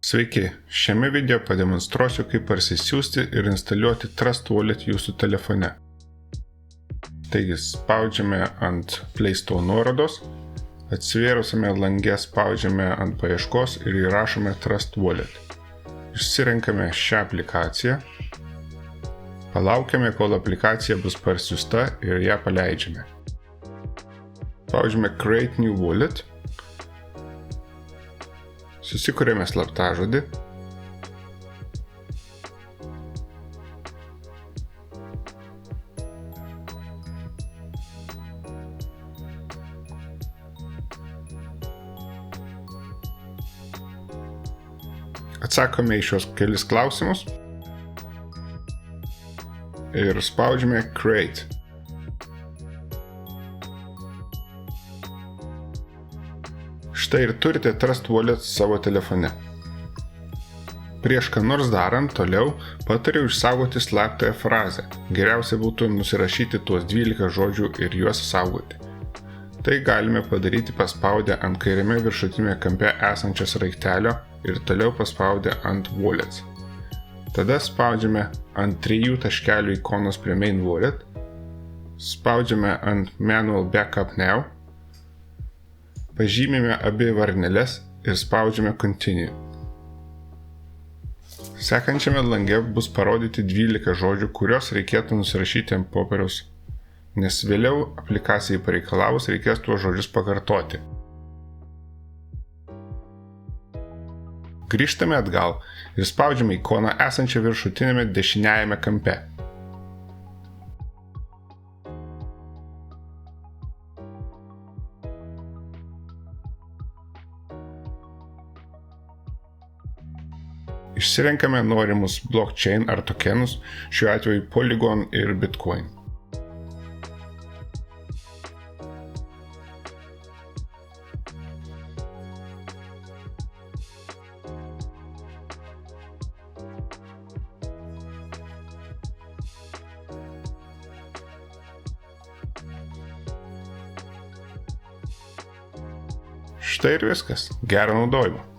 Sveiki, šiame video pademonstruosiu, kaip parsisiųsti ir instaliuoti Trust Wallet jūsų telefone. Taigi spaudžiame ant Play Store nuorodos, atsivėrusiame lange spaudžiame ant paieškos ir įrašome Trust Wallet. Išsirenkame šią aplikaciją, palaukiame, kol aplikacija bus parsiųsta ir ją paleidžiame. Spaudžiame Create New Wallet. Susikuriame slaptažodį. Atsakome į šios kelis klausimus ir spaudžiame Create. Štai ir turite Trust Wallet savo telefone. Prieš ką nors darant toliau, patariu išsaugoti slaptąją frazę. Geriausia būtų nusirašyti tuos 12 žodžių ir juos saugoti. Tai galime padaryti paspaudę ant kairiame viršutinėme kampe esančio sraigtelio ir toliau paspaudę ant Wallets. Tada spaudžiame ant 3 taškelių ikonos prie Main Wallet, spaudžiame ant Manual Backup Now, pažymime abi varneles ir spaudžiame Continue. Sekančiame lange bus parodyti 12 žodžių, kurios reikėtų nusirašyti ant popieriaus, nes vėliau aplikacijai pareikalavus reikės tuos žodžius pakartoti. Grįžtame atgal ir spaudžiame ikoną esančią viršutinėme dešiniajame kampe. Išsirenkame norimus blockchain ar tokenus, šiuo atveju Polygon ir Bitcoin. Štai ir viskas. Gero naudojimo.